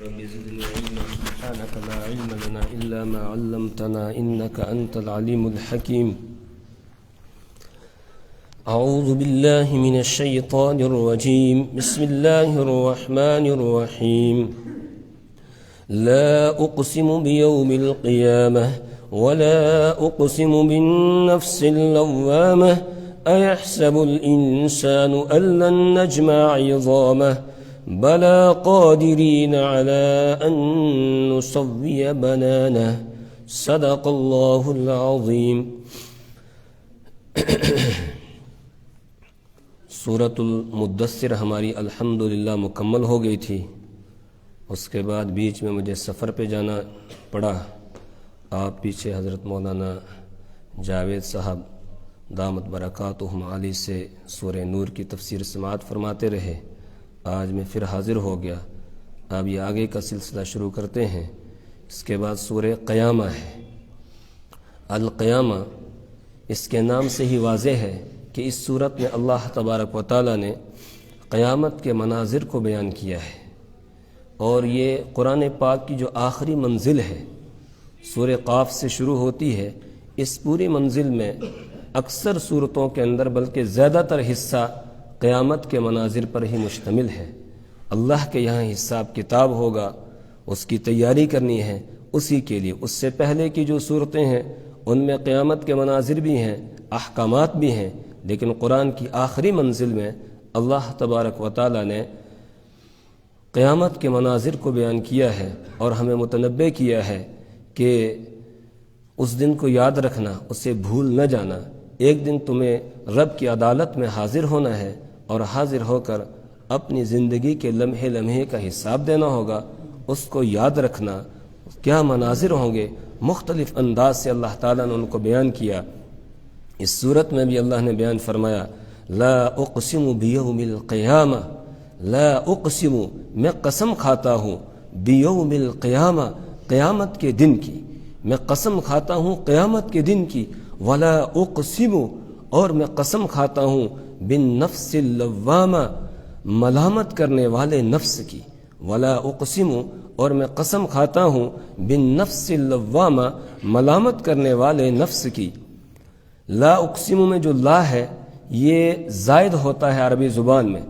رب زدني علما سبحانك لا علم لنا إلا ما علمتنا إنك أنت العليم الحكيم. أعوذ بالله من الشيطان الرجيم. بسم الله الرحمن الرحيم. لا أقسم بيوم القيامة ولا أقسم بالنفس اللوامة أيحسب الإنسان أن لن نجمع عظامه بلى قادرين على أن نسوي بنانه صدق الله العظيم. سورۃ المدثر ہماری الحمدللہ مکمل ہو گئی تھی. اس کے بعد بیچ میں مجھے سفر پہ جانا پڑا. آپ پیچھے حضرت مولانا جاوید صاحب دامت برکاتہم عالی سے سورہ نور کی تفسیر سماعت فرماتے رہے. آج میں پھر حاضر ہو گیا. اب یہ آگے کا سلسلہ شروع کرتے ہیں. اس کے بعد سورہ قیامہ ہے. القیامہ اس کے نام سے ہی واضح ہے کہ اس صورت میں اللہ تبارک و تعالی نے قیامت کے مناظر کو بیان کیا ہے. اور یہ قرآن پاک کی جو آخری منزل ہے سورہ قاف سے شروع ہوتی ہے. اس پوری منزل میں اکثر صورتوں کے اندر بلکہ زیادہ تر حصہ قیامت کے مناظر پر ہی مشتمل ہے. اللہ کے یہاں حساب کتاب ہوگا، اس کی تیاری کرنی ہے. اسی کے لیے اس سے پہلے کی جو صورتیں ہیں ان میں قیامت کے مناظر بھی ہیں، احکامات بھی ہیں، لیکن قرآن کی آخری منزل میں اللہ تبارک و تعالی نے قیامت کے مناظر کو بیان کیا ہے اور ہمیں متنبہ کیا ہے کہ اس دن کو یاد رکھنا، اسے بھول نہ جانا. ایک دن تمہیں رب کی عدالت میں حاضر ہونا ہے اور حاضر ہو کر اپنی زندگی کے لمحے لمحے کا حساب دینا ہوگا. اس کو یاد رکھنا. کیا مناظر ہوں گے، مختلف انداز سے اللہ تعالیٰ نے ان کو بیان کیا. اس صورت میں بھی اللہ نے بیان فرمایا لا اقسم بیوم القیامہ. لا اقسم، میں قسم کھاتا ہوں، بیوم القیامہ، قیامت کے دن کی. میں قسم کھاتا ہوں قیامت کے دن کی. ولا اقسم، اور میں قسم کھاتا ہوں بالنفس اللوامہ، ملامت کرنے والے نفس کی. ولا اقسم، اور میں قسم کھاتا ہوں بالنفس اللوامہ، ملامت کرنے والے نفس کی. لا اقسم میں جو لا ہے یہ زائد ہوتا ہے عربی زبان میں.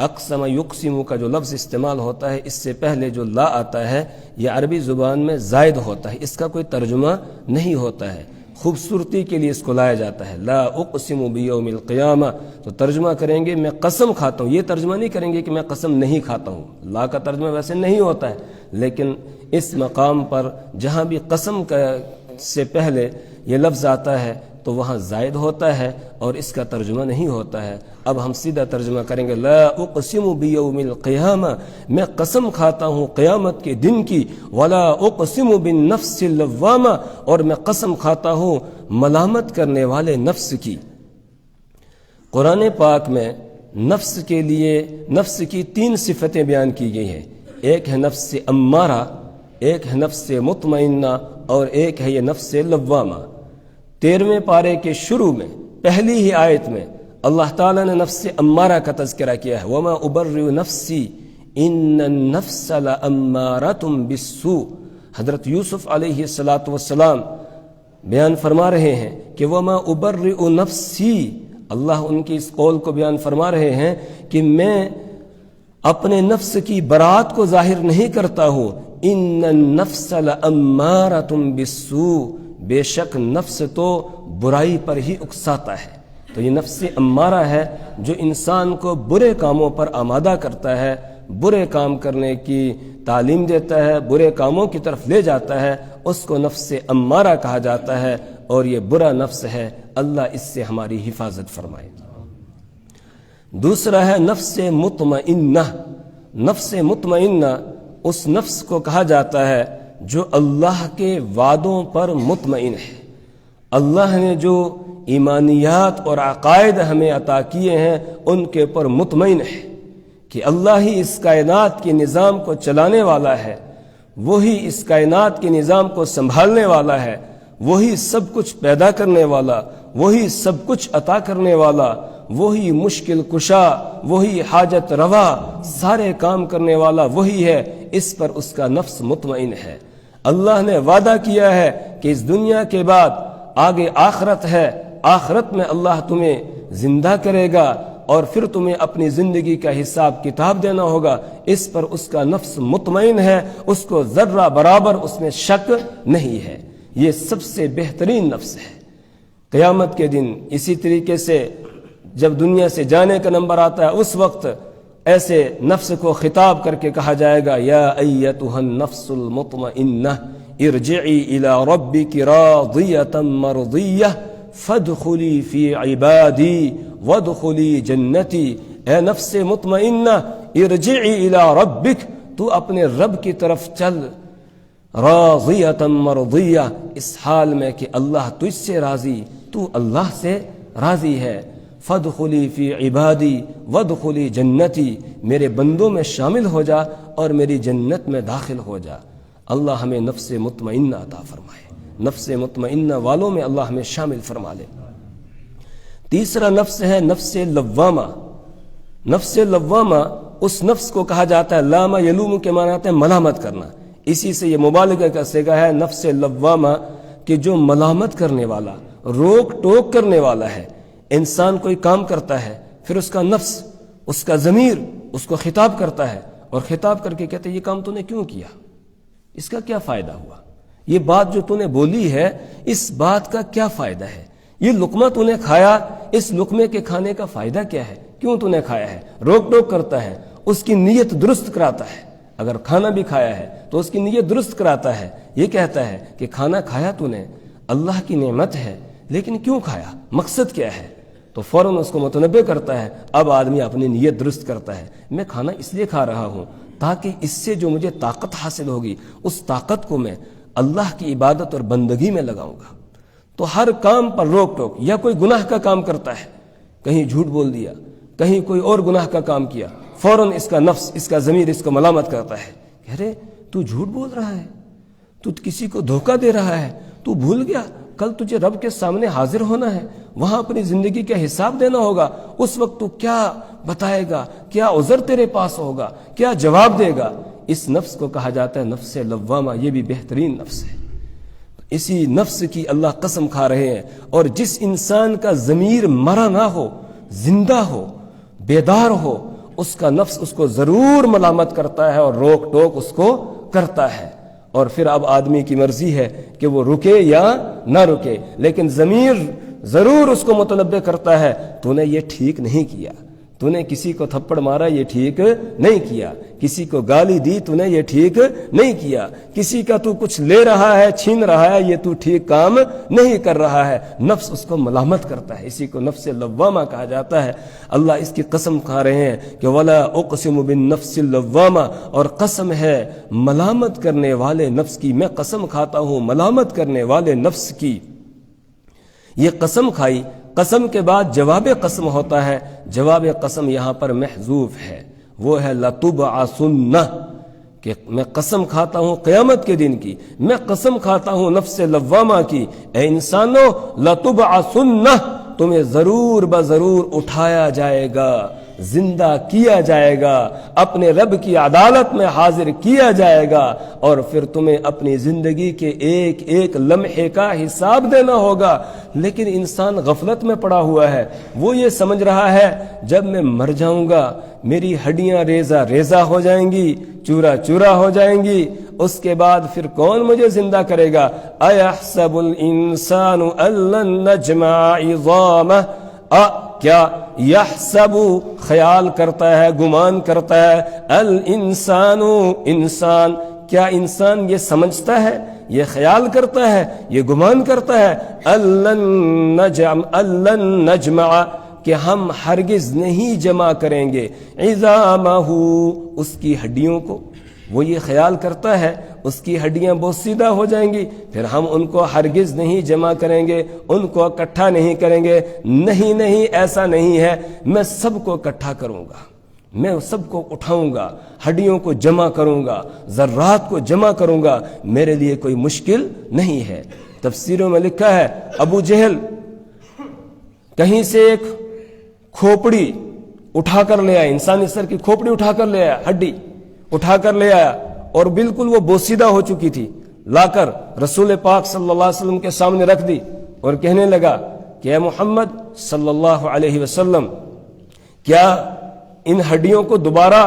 اقسم یقسم کا جو لفظ استعمال ہوتا ہے اس سے پہلے جو لا آتا ہے یہ عربی زبان میں زائد ہوتا ہے. اس کا کوئی ترجمہ نہیں ہوتا ہے، خوبصورتی کے لیے اس کو لایا جاتا ہے. لا اقسم بیوم القیامہ، تو ترجمہ کریں گے میں قسم کھاتا ہوں. یہ ترجمہ نہیں کریں گے کہ میں قسم نہیں کھاتا ہوں. لا کا ترجمہ ویسے نہیں ہوتا ہے، لیکن اس مقام پر جہاں بھی قسم سے پہلے یہ لفظ آتا ہے تو وہاں زائد ہوتا ہے اور اس کا ترجمہ نہیں ہوتا ہے. اب ہم سیدھا ترجمہ کریں گے لا اقسم بیوم القیامہ، میں قسم کھاتا ہوں قیامت کے دن کی. ولا اقسم بالنفس اللوامہ، اور میں قسم کھاتا ہوں ملامت کرنے والے نفس کی. قرآن پاک میں نفس کے لیے نفس کی 3 صفتیں بیان کی گئی ہیں. ایک ہے نفس امارہ، ایک ہے نفس مطمئنہ، اور ایک ہے یہ نفس لوامہ. 13ویں پارے کے شروع میں پہلی ہی آیت میں اللہ تعالیٰ نے نفس امارہ کا تذکرہ کیا ہے. وما ابرئ نفسی ان النفس لامارۃ بالسوء. حضرت یوسف علیہ السلام بیان فرما رہے ہیں کہ وما ابرئ نفسی، اللہ ان کی اس قول کو بیان فرما رہے ہیں کہ میں اپنے نفس کی برات کو ظاہر نہیں کرتا ہوں. ان النفس لامارۃ بالسوء، بے شک نفس تو برائی پر ہی اکساتا ہے. تو یہ نفس امارہ ہے جو انسان کو برے کاموں پر آمادہ کرتا ہے، برے کام کرنے کی تعلیم دیتا ہے، برے کاموں کی طرف لے جاتا ہے. اس کو نفس امارہ کہا جاتا ہے اور یہ برا نفس ہے. اللہ اس سے ہماری حفاظت فرمائے. دوسرا ہے نفس مطمئنہ. نفس مطمئنہ اس نفس کو کہا جاتا ہے جو اللہ کے وعدوں پر مطمئن ہے. اللہ نے جو ایمانیات اور عقائد ہمیں عطا کیے ہیں ان کے پر مطمئن ہے کہ اللہ ہی اس کائنات کے نظام کو چلانے والا ہے، وہی اس کائنات کے نظام کو سنبھالنے والا ہے، وہی سب کچھ پیدا کرنے والا، وہی سب کچھ عطا کرنے والا، وہی مشکل کشا، وہی حاجت روا، سارے کام کرنے والا وہی ہے. اس پر اس کا نفس مطمئن ہے۔ اللہ نے وعدہ کیا ہے کہ اس دنیا کے بعد آگے آخرت ہے، آخرت میں اللہ تمہیں زندہ کرے گا اور پھر تمہیں اپنی زندگی کا حساب کتاب دینا ہوگا۔ اس پر اس کا نفس مطمئن ہے، اس کو ذرہ برابر اس میں شک نہیں ہے۔ یہ سب سے بہترین نفس ہے۔ قیامت کے دن اسی طریقے سے جب دنیا سے جانے کا نمبر آتا ہے، اس وقت ایسے نفس کو خطاب کر کے کہا جائے گا، یا ایتھا النفس المطمئنہ ارجعی الی ربک راضیۃ مرضیہ فادخلی فی عبادی وادخلی جنتی۔ اے نفس مطمئنہ ارجعی الی ربک، تو اپنے رب کی طرف چل، راضیۃ مرضیہ، اس حال میں کہ اللہ تجھ سے راضی، تو اللہ سے راضی ہے۔ فادخلی فی عبادی وادخلی جنتی، میرے بندوں میں شامل ہو جا اور میری جنت میں داخل ہو جا۔ اللہ ہمیں نفس مطمئنہ عطا فرمائے، نفس مطمئنہ والوں میں اللہ ہمیں شامل فرما لے۔ تیسرا نفس ہے نفس لوامہ۔ نفس لوامہ اس نفس کو کہا جاتا ہے، لامہ یلوم کے معنی آتے ہیں ملامت کرنا، اسی سے یہ مبالغہ کا صیغہ ہے نفس لوامہ، کہ جو ملامت کرنے والا، روک ٹوک کرنے والا ہے۔ انسان کوئی کام کرتا ہے، پھر اس کا نفس، اس کا ضمیر اس کو خطاب کرتا ہے اور خطاب کر کے کہتے ہیں یہ کام تو نے کیوں کیا، اس کا کیا فائدہ ہوا، یہ بات جو تو نے بولی ہے اس بات کا کیا فائدہ ہے، یہ لقمہ تو نے کھایا، اس لقمے کے کھانے کا فائدہ کیا ہے، کیوں تو نے کھایا ہے۔ روک ٹوک کرتا ہے، اس کی نیت درست کراتا ہے۔ اگر کھانا بھی کھایا ہے تو اس کی نیت درست کراتا ہے، یہ کہتا ہے کہ کھانا کھایا تو نے، اللہ کی نعمت ہے، لیکن کیوں کھایا، مقصد کیا ہے، تو فوراً اس کو متنبہ کرتا ہے۔ اب آدمی اپنی نیت درست کرتا ہے، میں کھانا اس لیے کھا رہا ہوں تاکہ اس سے جو مجھے طاقت حاصل ہوگی، اس طاقت کو میں اللہ کی عبادت اور بندگی میں لگاؤں گا۔ تو ہر کام پر روک ٹوک، یا کوئی گناہ کا کام کرتا ہے، کہیں جھوٹ بول دیا، کہیں کوئی اور گناہ کا کام کیا، فوراً اس کا نفس، اس کا ضمیر اس کو ملامت کرتا ہے، کہہ رہے تو جھوٹ بول رہا ہے، تو کسی کو دھوکہ دے رہا ہے، تو بھول گیا کل تجھے رب کے سامنے حاضر ہونا ہے، وہاں اپنی زندگی کا حساب دینا ہوگا، اس وقت تو کیا بتائے گا، کیا عذر تیرے پاس ہوگا، کیا جواب دے گا۔ اس نفس کو کہا جاتا ہے نفس لوامہ، یہ بھی بہترین نفس ہے۔ اسی نفس کی اللہ قسم کھا رہے ہیں، اور جس انسان کا ضمیر مرا نہ ہو، زندہ ہو، بیدار ہو، اس کا نفس اس کو ضرور ملامت کرتا ہے اور روک ٹوک اس کو کرتا ہے، اور پھر اب آدمی کی مرضی ہے کہ وہ رکے یا نہ رکے، لیکن ضمیر ضرور اس کو متنبہ کرتا ہے، تو نے یہ ٹھیک نہیں کیا، تو نے کسی کو تھپڑ مارا یہ ٹھیک نہیں کیا، کسی کو گالی دی تو نے یہ ٹھیک نہیں کیا، کسی کا تو کچھ لے رہا ہے، چھین رہا ہے، یہ تو ٹھیک کام نہیں کر رہا ہے، نفس اس کو ملامت کرتا ہے، اسی کو نفس لوامہ کہا جاتا ہے۔ اللہ اس کی قسم کھا رہے ہیں کہ وَلَا أُقْسِمُ بِالنَّفْسِ اللَّوَّامَةِ، اور قسم ہے ملامت کرنے والے نفس کی، میں قسم کھاتا ہوں ملامت کرنے والے نفس کی۔ یہ قسم کھائی، قسم کے بعد جواب قسم ہوتا ہے، جواب قسم یہاں پر محذوف ہے، وہ ہے لَتُبْعَثُنَّ، کہ میں قسم کھاتا ہوں قیامت کے دن کی، میں قسم کھاتا ہوں نفس لوامہ کی، اے انسانو لَتُبْعَثُنَّ، تمہیں ضرور بضرور اٹھایا جائے گا، زندہ کیا جائے گا، اپنے رب کی عدالت میں حاضر کیا جائے گا، اور پھر تمہیں اپنی زندگی کے ایک ایک لمحے کا حساب دینا ہوگا۔ لیکن انسان غفلت میں پڑا ہوا ہے، وہ یہ سمجھ رہا ہے جب میں مر جاؤں گا میری ہڈیاں ریزہ ریزہ ہو جائیں گی، چورا چورا ہو جائیں گی، اس کے بعد پھر کون مجھے زندہ کرے گا۔ اَيَحْسَبُ الْإِنسَانُ أَن لَّن نَّجْمَعَ عِظَامَهُ، کیا یحسب خیال کرتا ہے، گمان کرتا ہے، الانسان انسان، کیا انسان یہ سمجھتا ہے، یہ خیال کرتا ہے، یہ گمان کرتا ہے، الن نجمع، کہ ہم ہرگز نہیں جمع کریں گے، عظامہ، اس کی ہڈیوں کو، وہ یہ خیال کرتا ہے اس کی ہڈیاں بوسیدہ ہو جائیں گی، پھر ہم ان کو ہرگز نہیں جمع کریں گے، ان کو اکٹھا نہیں کریں گے، نہیں نہیں ایسا نہیں ہے، میں سب کو اکٹھا کروں گا، میں سب کو اٹھاؤں گا، ہڈیوں کو جمع کروں گا، ذرات کو جمع کروں گا، میرے لیے کوئی مشکل نہیں ہے۔ تفسیروں میں لکھا ہے ابو جہل کہیں سے ایک کھوپڑی اٹھا کر لے آیا، انسانی سر کی کھوپڑی اٹھا کر لے آیا، ہڈی اٹھا کر لے آیا، اور بالکل وہ بوسیدہ ہو چکی تھی، لا کر رسول پاک صلی اللہ علیہ وسلم کے سامنے رکھ دی اور کہنے لگا کہ اے محمد صلی اللہ علیہ وسلم، کیا ان ہڈیوں کو دوبارہ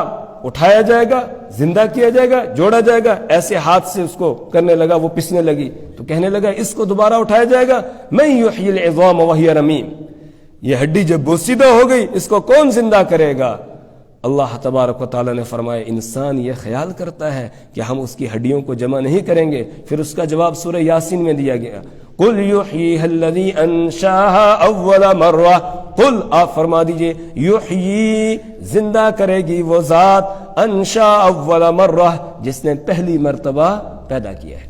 اٹھایا جائے گا، زندہ کیا جائے گا، جوڑا جائے گا؟ ایسے ہاتھ سے اس کو کرنے لگا، وہ پسنے لگی تو کہنے لگا اس کو دوبارہ اٹھایا جائے گا؟ من یحیی العظام وہی رمیم، یہ ہڈی جب بوسیدہ ہو گئی اس کو کون زندہ کرے گا؟ اللہ تبارک و تعالیٰ نے فرمایا انسان یہ خیال کرتا ہے کہ ہم اس کی ہڈیوں کو جمع نہیں کریں گے۔ پھر اس کا جواب سورہ یاسین میں دیا گیا، قل یحییھا الذی انشاھا اول مرہ، قل آپ فرما دیجئے یحیی زندہ کرے گی وہ ذات انشا اول مرہ جس نے پہلی مرتبہ پیدا کیا ہے۔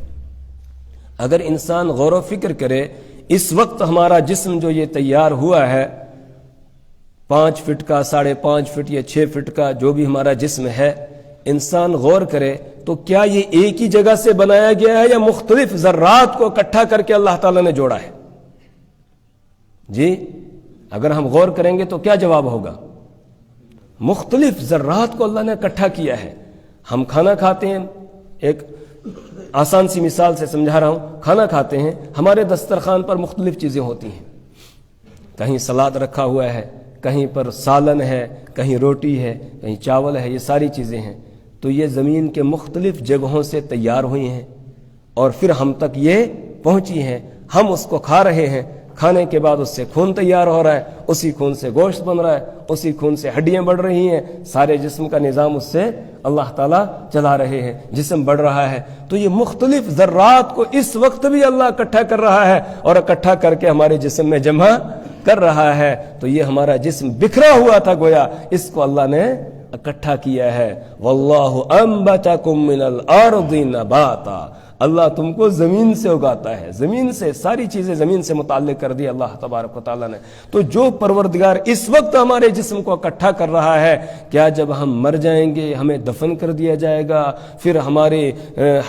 اگر انسان غور و فکر کرے اس وقت ہمارا جسم جو یہ تیار ہوا ہے 5 فٹ کا، 5.5 فٹ یا 6 فٹ کا جو بھی ہمارا جسم ہے، انسان غور کرے تو کیا یہ ایک ہی جگہ سے بنایا گیا ہے یا مختلف ذرات کو اکٹھا کر کے اللہ تعالیٰ نے جوڑا ہے؟ جی اگر ہم غور کریں گے تو کیا جواب ہوگا؟ مختلف ذرات کو اللہ نے اکٹھا کیا ہے۔ ہم کھانا کھاتے ہیں، ایک آسان سی مثال سے سمجھا رہا ہوں، کھانا کھاتے ہیں، ہمارے دسترخوان پر مختلف چیزیں ہوتی ہیں، کہیں سلاد رکھا ہوا ہے، کہیں پر سالن ہے، کہیں روٹی ہے، کہیں چاول ہے، یہ ساری چیزیں ہیں۔ تو یہ زمین کے مختلف جگہوں سے تیار ہوئی ہیں اور پھر ہم تک یہ پہنچی ہیں، ہم اس کو کھا رہے ہیں، کھانے کے بعد اس سے خون تیار ہو رہا ہے، اسی خون سے گوشت بن رہا ہے، اسی خون سے ہڈیاں بڑھ رہی ہیں، سارے جسم کا نظام اس سے اللہ تعالیٰ چلا رہے ہیں، جسم بڑھ رہا ہے۔ تو یہ مختلف ذرات کو اس وقت بھی اللہ اکٹھا کر رہا ہے اور اکٹھا کر کے ہمارے جسم میں جمع کر رہا ہے۔ تو یہ ہمارا جسم بکھرا ہوا تھا، گویا اس کو اللہ نے اکٹھا کیا ہے۔ واللہ انبتکم من الارض نباتا، اللہ تم کو زمین سے اگاتا ہے، زمین سے، ساری چیزیں زمین سے متعلق کر دی اللہ تبارک و تعالیٰ نے۔ تو جو پروردگار اس وقت ہمارے جسم کو اکٹھا کر رہا ہے، کیا جب ہم مر جائیں گے ہمیں دفن کر دیا جائے گا، پھر ہماری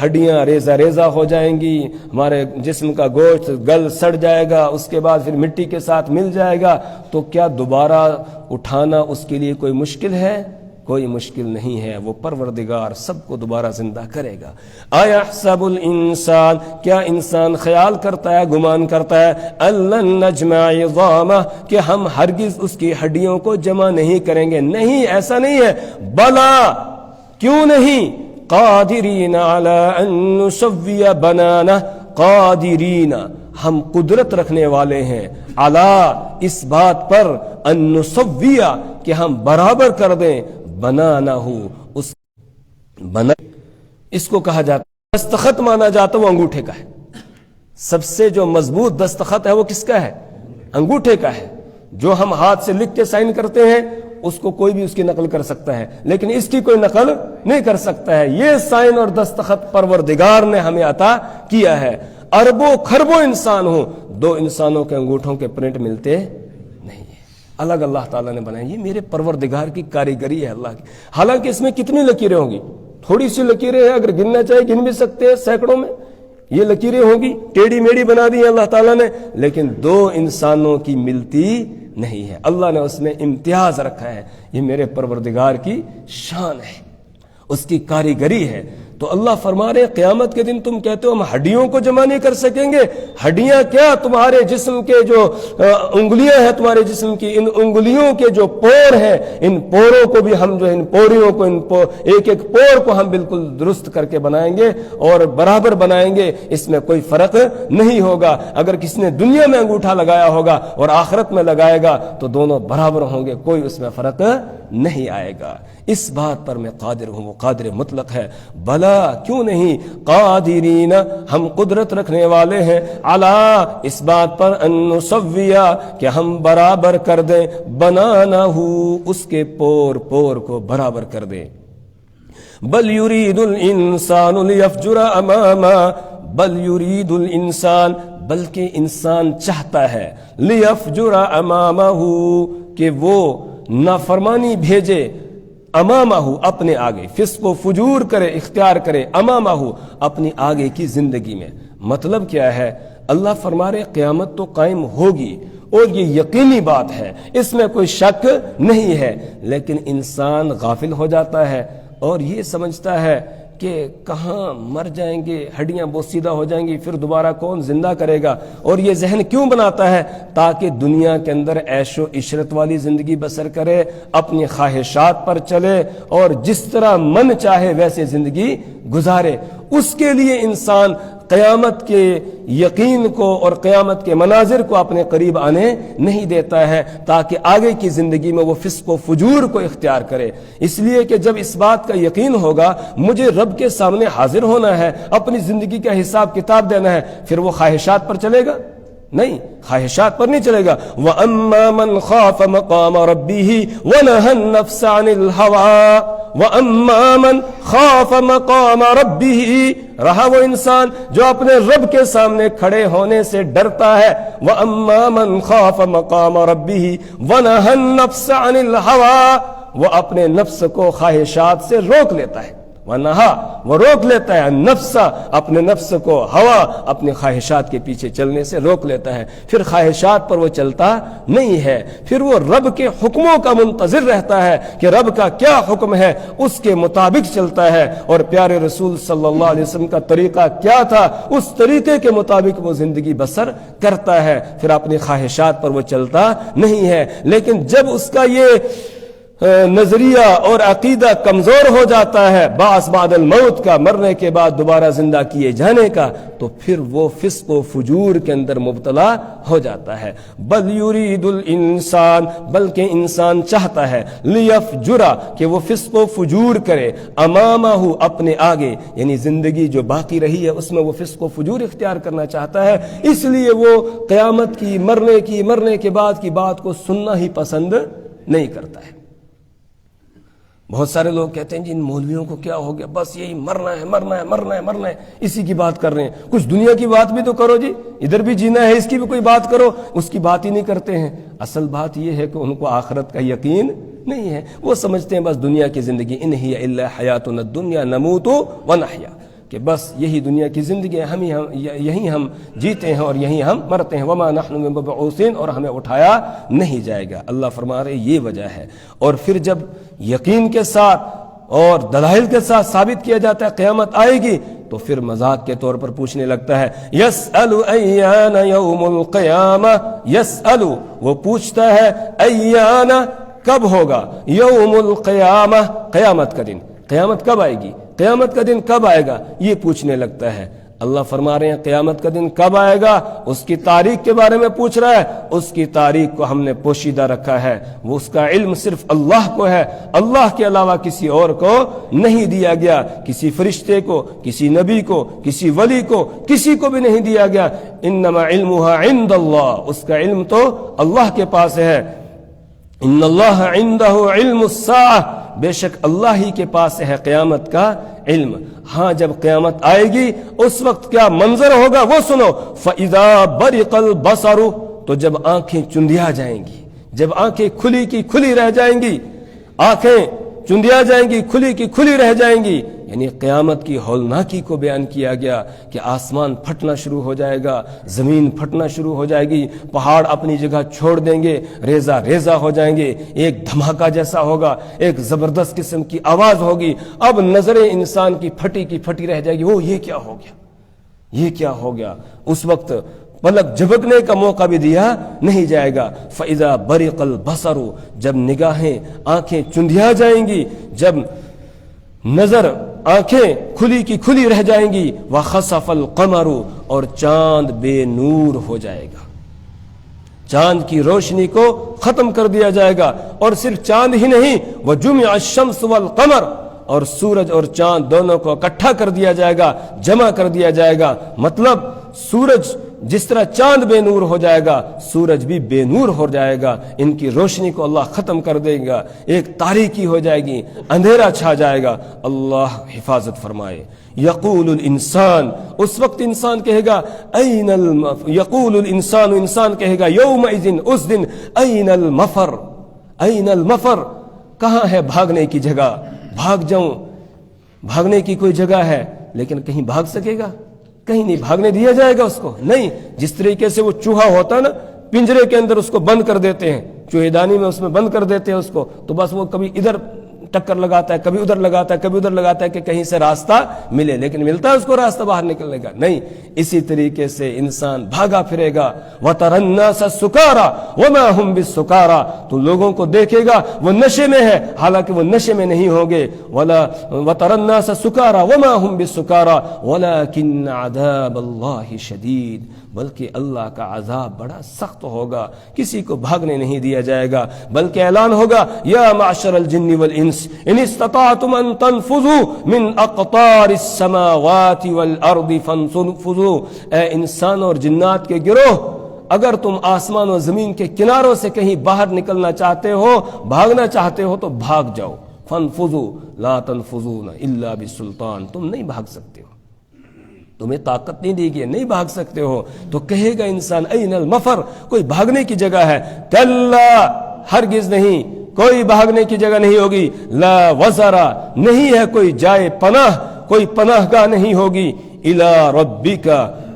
ہڈیاں ریزہ ریزہ ہو جائیں گی، ہمارے جسم کا گوشت گل سڑ جائے گا، اس کے بعد پھر مٹی کے ساتھ مل جائے گا، تو کیا دوبارہ اٹھانا اس کے لیے کوئی مشکل ہے؟ کوئی مشکل نہیں ہے، وہ پروردگار سب کو دوبارہ زندہ کرے گا۔ ایحسب الانسان، کیا انسان خیال کرتا ہے، گمان کرتا ہے، الن نجمع عظامہ، کہ ہم ہرگز اس کی ہڈیوں کو جمع نہیں کریں گے؟ نہیں، ایسا نہیں ہے۔ بلا، کیوں نہیں؟ قادرین علی ان نسوی بنانہ، قادرین، ہم قدرت رکھنے والے ہیں، علی، اس بات پر، ان نسوی، کہ ہم برابر کر دیں، بنانا ہو، اس بنا، اس کو کہا جاتا ہے دستخط، مانا جاتا ہے وہ انگوٹھے کا ہے۔ سب سے جو مضبوط دستخط ہے وہ کس کا ہے؟ انگوٹھے کا ہے۔ جو ہم ہاتھ سے لکھ کے سائن کرتے ہیں اس کو کوئی بھی اس کی نقل کر سکتا ہے، لیکن اس کی کوئی نقل نہیں کر سکتا ہے۔ یہ سائن اور دستخط پروردگار نے ہمیں عطا کیا ہے۔ اربوں کھربوں انسان ہوں، 2 انسانوں کے انگوٹھوں کے پرنٹ ملتے نہیں ہیں، الگ اللہ تعالیٰ نے بنائے۔ یہ میرے پروردگار کی کاریگری ہے اللہ کی۔ حالانکہ اس میں کتنی لکیریں ہوں گی؟ تھوڑی سی لکیریں ہیں، اگر گننا چاہے گن بھی سکتے ہیں، سینکڑوں میں یہ لکیریں ہوں گی، ٹیڑھی میڑھی بنا دی ہیں اللہ تعالیٰ نے، لیکن 2 انسانوں کی ملتی نہیں ہے۔ اللہ نے اس میں امتیاز رکھا ہے۔ یہ میرے پروردگار کی شان ہے، اس کی کاریگری ہے۔ تو اللہ فرما رہے ہیں قیامت کے دن تم کہتے ہو ہم ہڈیوں کو جمع نہیں کر سکیں گے۔ ہڈیاں کیا، تمہارے جسم کے جو انگلیاں ہیں تمہارے جسم کی، ان انگلیوں کے جو پور ہیں، ان پوروں کو بھی ہم جو ان پوریوں کو، ایک ایک پور کو ہم بالکل درست کر کے بنائیں گے اور برابر بنائیں گے، اس میں کوئی فرق نہیں ہوگا۔ اگر کسی نے دنیا میں انگوٹھا لگایا ہوگا اور آخرت میں لگائے گا تو دونوں برابر ہوں گے، کوئی اس میں فرق نہیں آئے گا۔ اس بات پر میں قادر ہوں، وہ قادر مطلق ہے۔ بلا، کیوں نہیں، قادرین، ہم قدرت رکھنے والے ہیں، علا، اس بات پر، ان نسویہ، کہ ہم برابر کر دیں، بنانا ہو، اس کے پور پور کو برابر کر دیں۔ بل یرید الانسان لیفجر اماما، بل یرید الانسان، بلکہ انسان چاہتا ہے، لیفجر امامہ، کہ وہ نافرمانی بھیجے، امامہ، اپنے آگے، فسق و فجور کرے، اختیار کرے، امامہ، اپنی آگے کی زندگی میں۔ مطلب کیا ہے؟ اللہ فرما رہے قیامت تو قائم ہوگی اور یہ یقینی بات ہے، اس میں کوئی شک نہیں ہے، لیکن انسان غافل ہو جاتا ہے اور یہ سمجھتا ہے کہ کہاں مر جائیں گے، ہڈیاں بوسیدہ ہو جائیں گی، پھر دوبارہ کون زندہ کرے گا؟ اور یہ ذہن کیوں بناتا ہے؟ تاکہ دنیا کے اندر عیش و عشرت والی زندگی بسر کرے، اپنی خواہشات پر چلے اور جس طرح من چاہے ویسے زندگی گزارے۔ اس کے لیے انسان قیامت کے یقین کو اور قیامت کے مناظر کو اپنے قریب آنے نہیں دیتا ہے، تاکہ آگے کی زندگی میں وہ فسق و فجور کو اختیار کرے۔ اس لیے کہ جب اس بات کا یقین ہوگا مجھے رب کے سامنے حاضر ہونا ہے، اپنی زندگی کا حساب کتاب دینا ہے، پھر وہ خواہشات پر چلے گا؟ نہیں، خواہشات پر نہیں چلے گا۔ وَأَمَّا مَنْ خَافَ مَقَامَ رَبِّهِ وَنَهَى النَّفْسَ عَنِ الْهَوَىٰ وَأَمَّا مَنْ خَافَ مَقَامَ رَبِّهِ، رہا وہ انسان جو اپنے رب کے سامنے کھڑے ہونے سے ڈرتا ہے۔ وَأَمَّا مَنْ خَافَ مَقَامَ رَبِّهِ وَنَهَى النَّفْسَ عَنِ الْهَوَىٰ، وہ اپنے نفس کو خواہشات سے روک لیتا ہے۔ ونہا، وہ روک لیتا ہے، نفس، اپنے نفس کو، ہوا، اپنے خواہشات کے پیچھے چلنے سے روک لیتا ہے، پھر خواہشات پر وہ چلتا نہیں ہے، پھر وہ رب کے حکموں کا منتظر رہتا ہے کہ رب کا کیا حکم ہے، اس کے مطابق چلتا ہے، اور پیارے رسول صلی اللہ علیہ وسلم کا طریقہ کیا تھا، اس طریقے کے مطابق وہ زندگی بسر کرتا ہے، پھر اپنی خواہشات پر وہ چلتا نہیں ہے۔ لیکن جب اس کا یہ نظریہ اور عقیدہ کمزور ہو جاتا ہے، بعث بعد الموت کا، مرنے کے بعد دوبارہ زندہ کیے جانے کا، تو پھر وہ فسق و فجور کے اندر مبتلا ہو جاتا ہے۔ بل یرید الانسان، بلکہ انسان چاہتا ہے، لیفجرا، کہ وہ فسق و فجور کرے، امامہ، اپنے آگے، یعنی زندگی جو باقی رہی ہے اس میں وہ فسق و فجور اختیار کرنا چاہتا ہے، اس لیے وہ قیامت کی، مرنے کے بعد کی بات کو سننا ہی پسند نہیں کرتا ہے۔ بہت سارے لوگ کہتے ہیں جی ان مولویوں کو کیا ہو گیا، بس یہی مرنا ہے مرنا ہے مرنا ہے مرنا ہے، اسی کی بات کر رہے ہیں، کچھ دنیا کی بات بھی تو کرو جی، ادھر بھی جینا ہے، اس کی بھی کوئی بات کرو، اس کی بات ہی نہیں کرتے ہیں۔ اصل بات یہ ہے کہ ان کو آخرت کا یقین نہیں ہے، وہ سمجھتے ہیں بس دنیا کی زندگی ان ہی الا حیاتنا الدنیا نموت ونحیا، کہ بس یہی دنیا کی زندگی ہے، یہیں ہم جیتے ہیں اور یہیں ہم مرتے ہیں، وما نحن بمبعوثین، اور ہمیں اٹھایا نہیں جائے گا۔ اللہ فرما رہے یہ وجہ ہے۔ اور پھر جب یقین کے ساتھ اور دلائل کے ساتھ ثابت کیا جاتا ہے قیامت آئے گی، تو پھر مذاق کے طور پر پوچھنے لگتا ہے، یسأل ایان یوم القیامہ، یسأل، وہ پوچھتا ہے، ایان، کب ہوگا، یوم القیامہ، قیامت کا دن، قیامت کب آئے گی، قیامت کا دن کب آئے گا، یہ پوچھنے لگتا ہے۔ اللہ فرما رہے ہیں قیامت کا دن کب آئے گا، اس کی تاریخ کے بارے میں پوچھ رہا ہے، اس کی تاریخ کو ہم نے پوشیدہ رکھا ہے، وہ اس کا علم صرف اللہ کو ہے، اللہ کے علاوہ کسی اور کو نہیں دیا گیا، کسی فرشتے کو، کسی نبی کو، کسی ولی کو، کسی کو بھی نہیں دیا گیا۔ انما علمها عند اللہ، اس کا علم تو اللہ کے پاس ہے۔ ان اللہ عنده علم الساعہ، بے شک اللہ ہی کے پاس ہے قیامت کا علم۔ ہاں جب قیامت آئے گی اس وقت کیا منظر ہوگا وہ سنو، فَإِذَا بَرِقَ الْبَصَرُ، تو جب آنکھیں چندیا جائیں گی، جب آنکھیں کھلی کی کھلی رہ جائیں گی، آنکھیں چندیا جائیں گی، کھلی کی کھلی رہ جائیں گی، یعنی قیامت کی ہولناکی کو بیان کیا گیا کہ آسمان پھٹنا شروع ہو جائے گا، زمین پھٹنا شروع ہو جائے گی، پہاڑ اپنی جگہ چھوڑ دیں گے، ریزہ ریزہ ہو جائیں گے، ایک دھماکہ جیسا ہوگا، ایک زبردست قسم کی آواز ہوگی، اب نظریں انسان کی پھٹی رہ جائے گی، وہ یہ کیا ہو گیا، یہ کیا ہو گیا، اس وقت پلک جھپکنے کا موقع بھی دیا نہیں جائے گا۔ فَإِذَا بَرِقَ الْبَصَرُ، جب نگاہیں، آنکھیں چندیا جائیں گی، جب نظر، آنکھیں کھلی کی کھلی رہ جائیں گی، وَخَسَفَ الْقَمَرُ، اور چاند بے نور ہو جائے گا، چاند کی روشنی کو ختم کر دیا جائے گا، اور صرف چاند ہی نہیں، وَجُمِعَ الشَّمْسُ وَالْقَمَرُ، اور سورج اور چاند دونوں کو اکٹھا کر دیا جائے گا، جمع کر دیا جائے گا، مطلب سورج جس طرح چاند بے نور ہو جائے گا، سورج بھی بے نور ہو جائے گا، ان کی روشنی کو اللہ ختم کر دے گا، ایک تاریکی ہو جائے گی، اندھیرا چھا جائے گا، اللہ حفاظت فرمائے۔ یقول الانسان، اس وقت انسان کہے گا، یقول الانسان، انسان کہے گا یومئذ، اس دن، این المفر، این المفر، کہاں ہے بھاگنے کی جگہ، بھاگ جاؤں، بھاگنے کی کوئی جگہ ہے، لیکن کہیں بھاگ سکے گا، کہیں نہیں بھاگنے دیا جائے گا اس کو، نہیں۔ جس طریقے سے وہ چوہا ہوتا نا، پنجرے کے اندر اس کو بند کر دیتے ہیں، چوہے دانی میں اس میں بند کر دیتے ہیں اس کو، تو بس وہ کبھی ادھر ٹکر لگاتا ہے، کبھی ادھر لگاتا ہے، کبھی ادھر لگاتا ہے کہ کہیں سے راستہ ملے، لیکن ملتا ہے اس کو راستہ باہر نکلنے کا؟ نہیں۔ اسی طریقے سے انسان بھاگا پھرے گا، وَتَرَى النَّاسَ سُكَارَىٰ وَمَا هُمْ بِالسُّكَارَىٰ، تو لوگوں کو دیکھے گا وہ نشے میں ہے حالانکہ وہ نشے میں نہیں ہوں گے، وَتَرَى النَّاسَ سُكَارَىٰ وَمَا هُمْ بِالسُّكَارَىٰ وَلَٰكِنَّ عَذَابَ اللَّهِ شَدِيدٌ، بلکہ اللہ کا عذاب بڑا سخت ہوگا، کسی کو بھاگنے نہیں دیا جائے گا، بلکہ اعلان ہوگا یا معشر الجن والانس ان استطعتم ان تنفذوا من اقطار السماوات والارض فانفذوا، اے انسان اور جنات کے گروہ، اگر تم آسمان و زمین کے کناروں سے کہیں باہر نکلنا چاہتے ہو، بھاگنا چاہتے ہو تو بھاگ جاؤ، فانفذوا لا تنفذون الا بسلطان، تم نہیں بھاگ سکتے ہو، تمہیں طاقت نہیں دی گئی، نہیں بھاگ سکتے ہو۔ تو کہے گا انسان این المفر، کوئی بھاگنے کی جگہ ہے؟ کلا، ہرگز نہیں، کوئی بھاگنے کی جگہ نہیں ہوگی، لا وزرا، نہیں ہے کوئی جائے پناہ، کوئی پناہ گاہ نہیں ہوگی، الی ربک،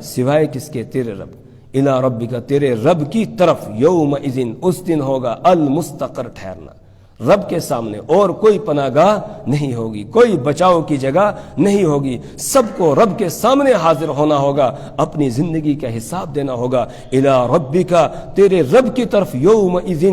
سوائے کس کے؟ تیرے رب، الی ربک، تیرے رب کی طرف، یومئذ، اس دن ہوگا المستقر، ٹھہرنا، رب کے سامنے، اور کوئی پناہ گاہ نہیں ہوگی، کوئی بچاؤ کی جگہ نہیں ہوگی، سب کو رب کے سامنے حاضر ہونا ہوگا، اپنی زندگی کا حساب دینا ہوگا، الی ربک، تیرے رب کی طرف، یومئذ،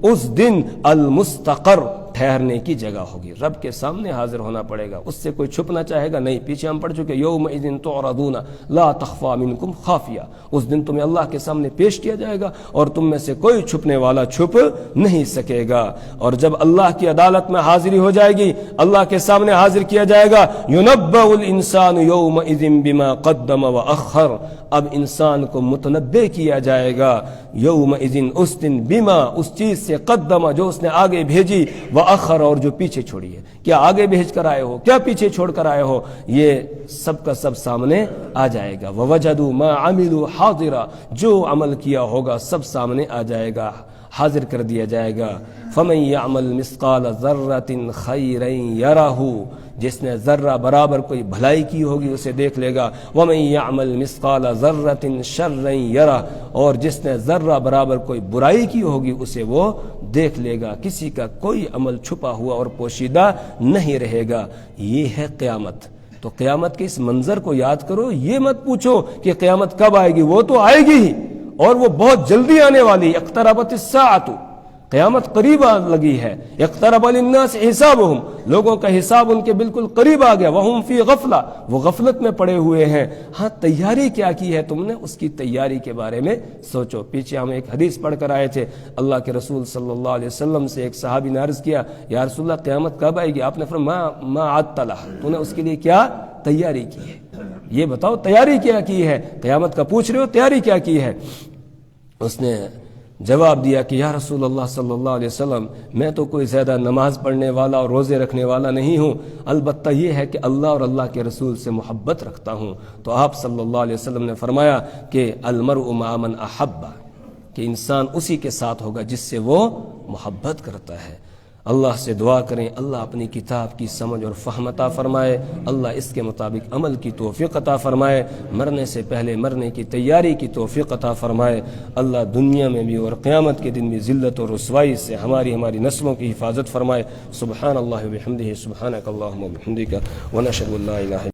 اس دن، المستقر، ٹھہرنے کی جگہ ہوگی، رب کے سامنے حاضر ہونا پڑے گا، اس سے کوئی چھپنا چاہے گا نہیں، پیچھے ہم پڑھ چکے یومئذ تعرضون لا تخفى منکم خافیہ، اس دن تمہیں اللہ کے سامنے پیش کیا جائے گا اور تم میں سے کوئی چھپنے والا چھپ نہیں سکے گا۔ اور جب اللہ کی عدالت میں حاضری ہو جائے گی، اللہ کے سامنے حاضر کیا جائے گا، ينبأ الانسان یومئذ بما قدم واخر، اب انسان کو متنبع کیا جائے گا، یومئذ، اس دن، بما، اس چیز سے، قدم، جو اس نے آگے بھیجی، واخر، اور جو پیچھے چھوڑی ہے، کیا آگے بھیج کر آئے ہو، کیا پیچھے چھوڑ کر آئے ہو، یہ سب کا سب سامنے آ جائے گا، ووجدوا ما عملوا حاضرا، جو عمل کیا ہوگا سب سامنے آ جائے گا، حاضر کر دیا جائے گا۔ فمن يعمل مثقال ذرة خيرا يره، جس نے ذرہ برابر کوئی بھلائی کی ہوگی اسے دیکھ لے گا، ومن يعمل مثقال ذرة شرا يره، اور جس نے ذرہ برابر کوئی برائی کی ہوگی اسے وہ دیکھ لے گا، کسی کا کوئی عمل چھپا ہوا اور پوشیدہ نہیں رہے گا۔ یہ ہے قیامت۔ تو قیامت کے اس منظر کو یاد کرو، یہ مت پوچھو کہ قیامت کب آئے گی، وہ تو آئے گی ہی، اور وہ بہت جلدی آنے والی، اقتربت الساعۃ، قیامت قریب لگی ہے، اقترب للناس حسابهم، لوگوں کا حساب ان کے بالکل قریب آ گیا، وہم فی غفلہ، وہ غفلت میں پڑے ہوئے ہیں۔ ہاں، تیاری کیا کی ہے تم نے، اس کی تیاری کے بارے میں سوچو۔ پیچھے ہم ایک حدیث پڑھ کر آئے تھے، اللہ کے رسول صلی اللہ علیہ وسلم سے ایک صحابی نے عرض کیا، یا رسول اللہ قیامت کب آئے گی؟ آپ نے فرمایا ما عدت لها، تو نے اس کے لیے کیا تیاری کی ہے، یہ بتاؤ تیاری کیا کی ہے، قیامت کا پوچھ رہے ہو، تیاری کیا کی ہے؟ اس نے جواب دیا کہ یا رسول اللہ صلی اللہ علیہ وسلم، میں تو کوئی زیادہ نماز پڑھنے والا اور روزے رکھنے والا نہیں ہوں، البتہ یہ ہے کہ اللہ اور اللہ کے رسول سے محبت رکھتا ہوں۔ تو آپ صلی اللہ علیہ وسلم نے فرمایا کہ المرء مع من احب، کہ انسان اسی کے ساتھ ہوگا جس سے وہ محبت کرتا ہے۔ اللہ سے دعا کریں اللہ اپنی کتاب کی سمجھ اور فہم عطا فرمائے، اللہ اس کے مطابق عمل کی توفیق عطا فرمائے، مرنے سے پہلے مرنے کی تیاری کی توفیق عطا فرمائے، اللہ دنیا میں بھی اور قیامت کے دن بھی ذلت اور رسوائی سے ہماری نسلوں کی حفاظت فرمائے۔ سبحان اللہ و بحمدہ، سبحانک اللہم و بحمدک، ونشہد ان لا الہ